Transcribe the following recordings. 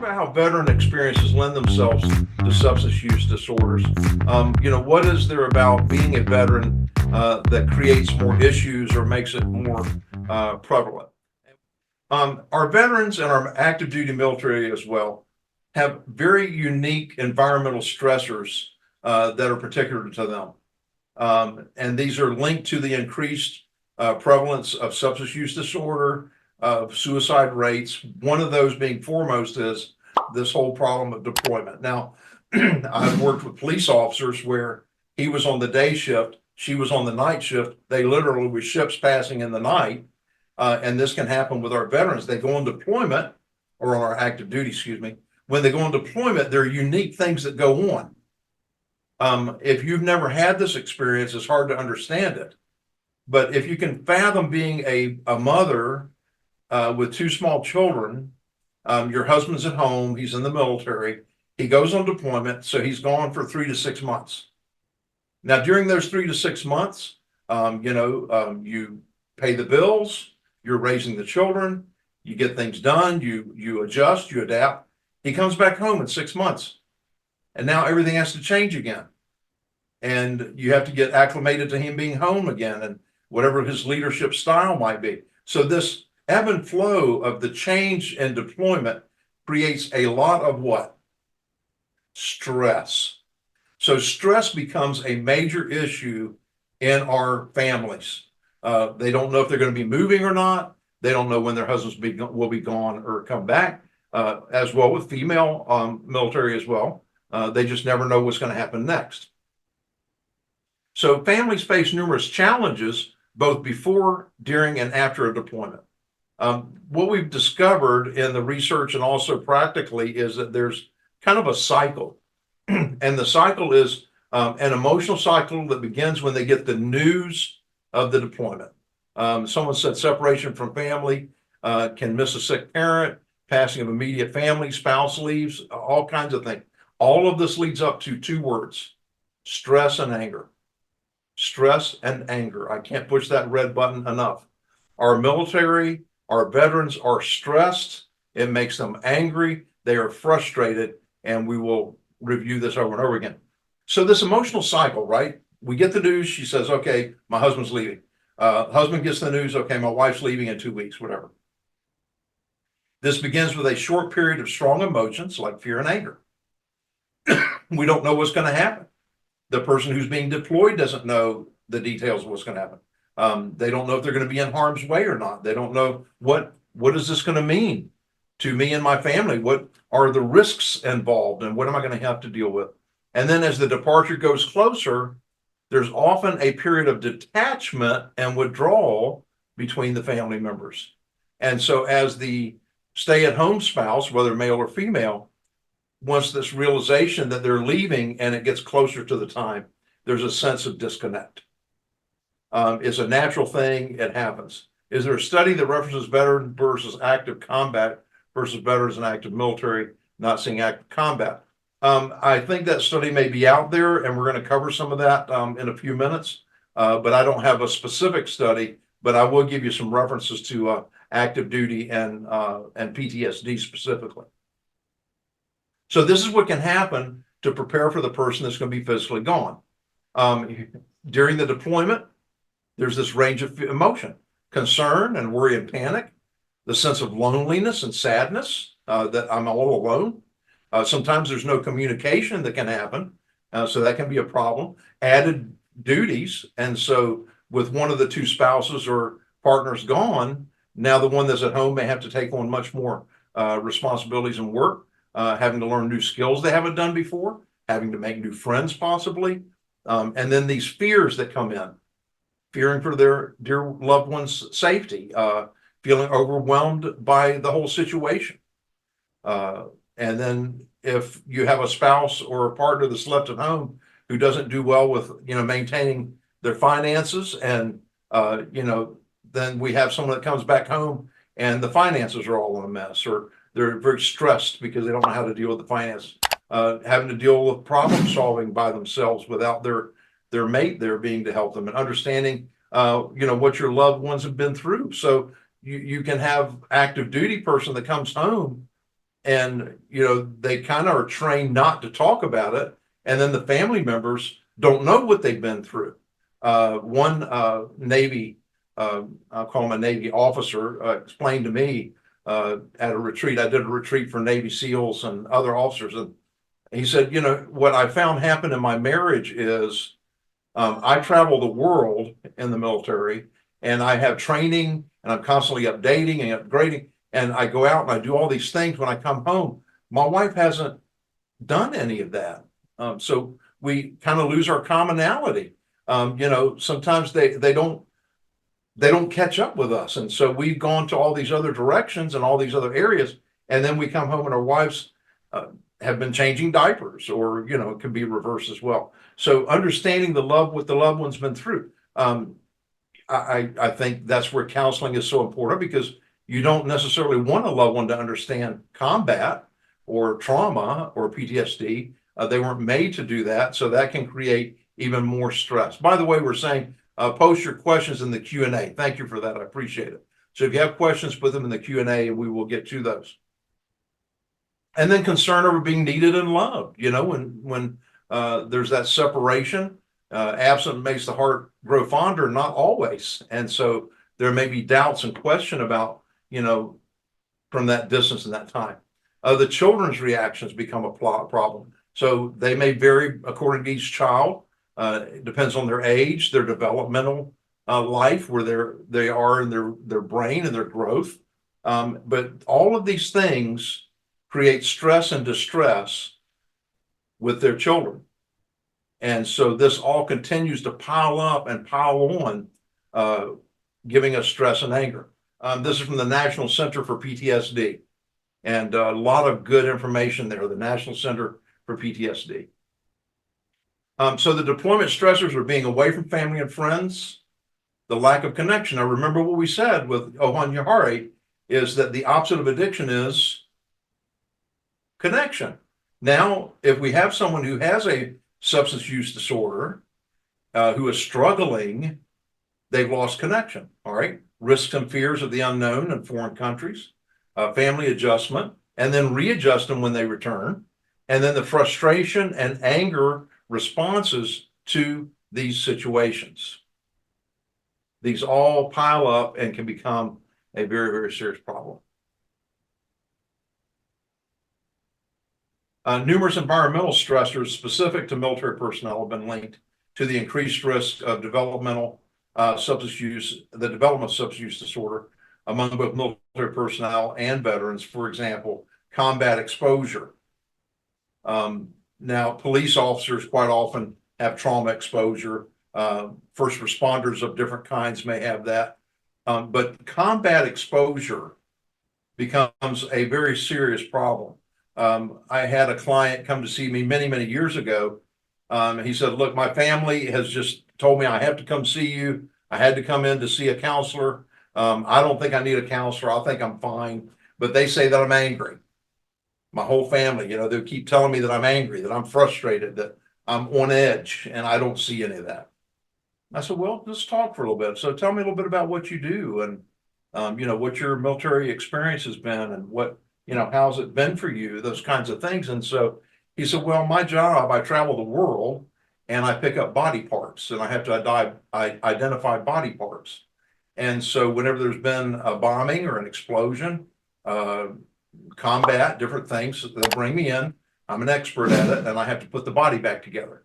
about how veteran experiences lend themselves to substance use disorders. What is there about being a veteran that creates more issues or makes it more prevalent? Our veterans and our active duty military as well have very unique environmental stressors that are particular to them. And these are linked to the increased prevalence of substance use disorder, of suicide rates. One of those being foremost is this whole problem of deployment. Now, I've worked with police officers where he was on the day shift, she was on the night shift. They literally were ships passing in the night. And this can happen with our veterans. They go on deployment, or on our active duty, excuse me. When they go on deployment, there are unique things that go on. If you've never had this experience, it's hard to understand it. But if you can fathom being a mother with two small children, your husband's at home, he's in the military, he goes on deployment, so he's gone for 3 to 6 months. Now, during those 3 to 6 months, you pay the bills, you're raising the children, you get things done, you adjust, you adapt. He comes back home in 6 months, and now everything has to change again. And you have to get acclimated to him being home again and whatever his leadership style might be. So this ebb and flow of the change and deployment creates a lot of what? Stress. So stress becomes a major issue in our families. They don't know if they're going to be moving or not. They don't know when their husbands will be gone or come back, as well with female military as well. They just never know what's going to happen next. So families face numerous challenges both before, during, and after a deployment. What we've discovered in the research and also practically is that there's kind of a cycle. And the cycle is an emotional cycle that begins when they get the news of the deployment. Someone said separation from family, can miss a sick parent, passing of immediate family, spouse leaves, all kinds of things. All of this leads up to 2 words: stress and anger. Stress and anger. I can't push that red button enough. Our military, our veterans are stressed. It makes them angry. They are frustrated, and we will review this over and over again. So this emotional cycle, right? We get the news. She says, okay, my husband's leaving. Husband gets the news. Okay, my wife's leaving in 2 weeks, whatever. This begins with a short period of strong emotions like fear and anger. We don't know what's going to happen. The person who's being deployed doesn't know the details of what's going to happen. They don't know if they're going to be in harm's way or not. They don't know what is this going to mean to me and my family? What are the risks involved, and what am I going to have to deal with? And then as the departure goes closer, there's often a period of detachment and withdrawal between the family members. And so as the stay-at-home spouse, whether male or female, once this realization that they're leaving and it gets closer to the time, there's a sense of disconnect. It's a natural thing. It happens. Is there a study that references veteran versus active combat versus veterans and active military not seeing active combat? I think that study may be out there, and we're going to cover some of that in a few minutes. But I don't have a specific study, but I will give you some references to active duty and PTSD specifically. So this is what can happen to prepare for the person that's going to be physically gone. During the deployment, there's this range of emotion: concern and worry and panic, the sense of loneliness and sadness that I'm all alone. Sometimes there's no communication that can happen, so that can be a problem. Added duties, and so with one of the 2 spouses or partners gone, now the one that's at home may have to take on much more responsibilities and work. Having to learn new skills they haven't done before, having to make new friends possibly, and then these fears that come in, fearing for their dear loved one's safety, feeling overwhelmed by the whole situation. And then if you have a spouse or a partner that's left at home who doesn't do well with, maintaining their finances, and, then we have someone that comes back home and the finances are all in a mess, or they're very stressed because they don't know how to deal with the finances, having to deal with problem solving by themselves without their mate there being to help them, and understanding, what your loved ones have been through. So you can have active duty person that comes home and they kind of are trained not to talk about it, and then the family members don't know what they've been through. One Navy, I'll call him a Navy officer, explained to me at a retreat. I did a retreat for Navy SEALs and other officers, and he said, what I found happen in my marriage is I travel the world in the military, and I have training, and I'm constantly updating and upgrading, and I go out and I do all these things. When I come home, my wife hasn't done any of that. So we kind of lose our commonality. Sometimes they don't catch up with us, and so we've gone to all these other directions and all these other areas, and then we come home and our wives have been changing diapers, or it can be reversed as well. So understanding what the loved one's been through, I think that's where counseling is so important, because you don't necessarily want a loved one to understand combat or trauma or PTSD. They weren't made to do that, so that can create even more stress. By the way, we're saying post your questions in the Q&A. Thank you for that. I appreciate it. So if you have questions, put them in the Q&A and we will get to those. And then concern over being needed and loved. When there's that separation, absent makes the heart grow fonder, not always. And so there may be doubts and question about, from that distance and that time. The children's reactions become a problem. So they may vary according to each child. It depends on their age, their developmental life, where they are in their brain and their growth. But all of these things create stress and distress with their children. And so this all continues to pile up and pile on, giving us stress and anger. This is from the National Center for PTSD, and a lot of good information there, the National Center for PTSD. So the deployment stressors are being away from family and friends, the lack of connection. Now, remember what we said with Ohan Yahari is that the opposite of addiction is connection. Now, if we have someone who has a substance use disorder, who is struggling, they've lost connection. All right. Risks and fears of the unknown in foreign countries, family adjustment, and then readjust them when they return. And then the frustration and anger responses to these situations. These all pile up and can become a very, very serious problem. Numerous environmental stressors specific to military personnel have been linked to the increased risk of developmental substance use, the development of substance use disorder among both military personnel and veterans. For example, combat exposure. Now, police officers quite often have trauma exposure. First responders of different kinds may have that. But combat exposure becomes a very serious problem. I had a client come to see me many, many years ago. He said, look, my family has just told me I have to come see you. I had to come in to see a counselor. I don't think I need a counselor. I think I'm fine. But they say that I'm angry. My whole family, they keep telling me that I'm angry, that I'm frustrated, that I'm on edge, and I don't see any of that. I said, well, let's talk for a little bit. So tell me a little bit about what you do, and what your military experience has been, and what, how's it been for you, those kinds of things. And so he said, well, my job, I travel the world and I pick up body parts, and I have to identify body parts. And so whenever there's been a bombing or an explosion, combat, different things, they'll bring me in. I'm an expert at it, and I have to put the body back together.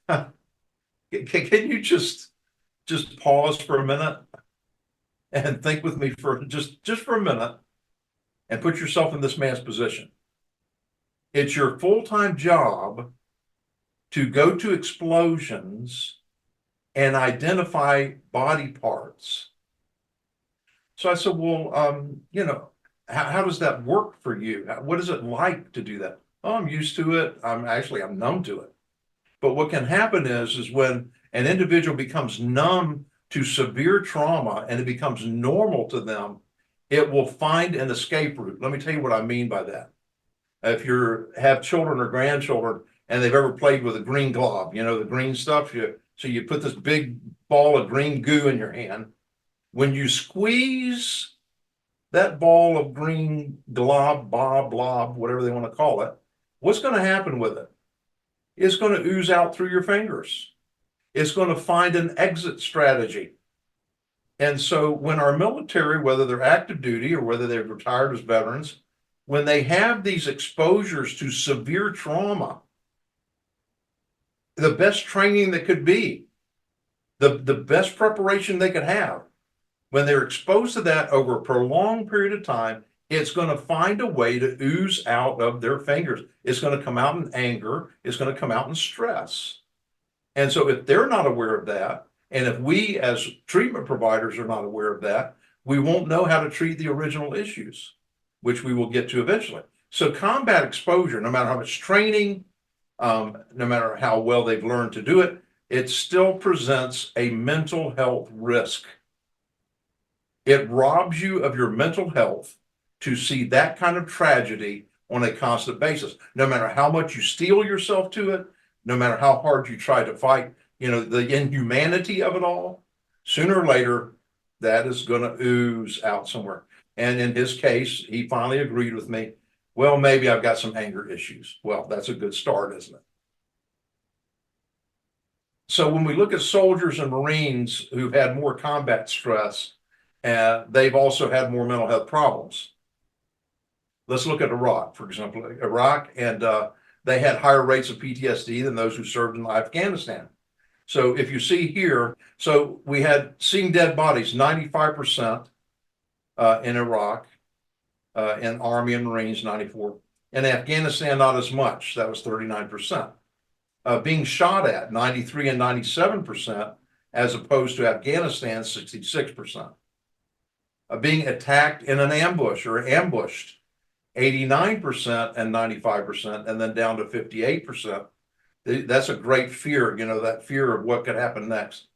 Can you just pause for a minute and think with me for just for a minute and put yourself in this man's position? It's your full-time job to go to explosions and identify body parts. So I said, well, how does that work for you? What is it like to do that? Oh, I'm used to it. I'm known to it. But what can happen is when an individual becomes numb to severe trauma and it becomes normal to them, it will find an escape route. Let me tell you what I mean by that. If you have children or grandchildren and they've ever played with a green glob, the green stuff, so you put this big ball of green goo in your hand. When you squeeze that ball of green glob, blob, whatever they want to call it, what's going to happen with it? It's going to ooze out through your fingers. It's going to find an exit strategy. And so when our military, whether they're active duty or whether they're retired as veterans, when they have these exposures to severe trauma, the best training that could be, the best preparation they could have, when they're exposed to that over a prolonged period of time, it's going to find a way to ooze out of their fingers. It's going to come out in anger. It's going to come out in stress. And so if they're not aware of that, and if we as treatment providers are not aware of that, we won't know how to treat the original issues, which we will get to eventually. So combat exposure, no matter how much training, no matter how well they've learned to do it, it still presents a mental health risk. It robs you of your mental health to see that kind of tragedy on a constant basis. No matter how much you steel yourself to it, no matter how hard you try to fight, the inhumanity of it all, sooner or later, that is going to ooze out somewhere. And in his case, he finally agreed with me. Well, maybe I've got some anger issues. Well, that's a good start, isn't it? So when we look at soldiers and Marines who've had more combat stress, they've also had more mental health problems. Let's look at Iraq, for example. Iraq, and they had higher rates of PTSD than those who served in Afghanistan. So if you see here, so we had seeing dead bodies, 95% in Iraq, in Army and Marines, 94. In Afghanistan, not as much. That was 39%. Being shot at, 93 and 97%, as opposed to Afghanistan, 66%. Being attacked in an ambush or ambushed, 89% and 95%, and then down to 58%. That's a great fear, that fear of what could happen next.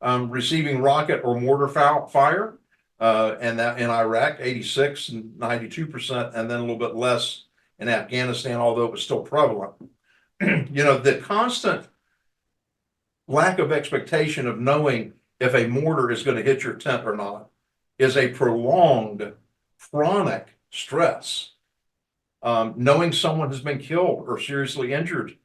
Receiving rocket or mortar fire, and that in Iraq, 86 and 92%, and then a little bit less in Afghanistan, although it was still prevalent. The constant lack of expectation of knowing if a mortar is going to hit your tent or not is a prolonged, chronic stress. Knowing someone has been killed or seriously injured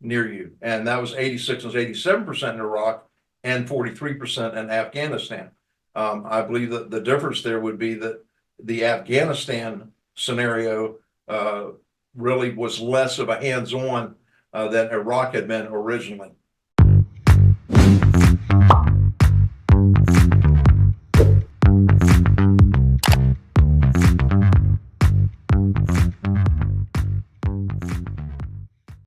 near you, and that was 86 and 87% in Iraq and 43% in Afghanistan. I believe that the difference there would be that the Afghanistan scenario really was less of a hands-on than Iraq had been originally.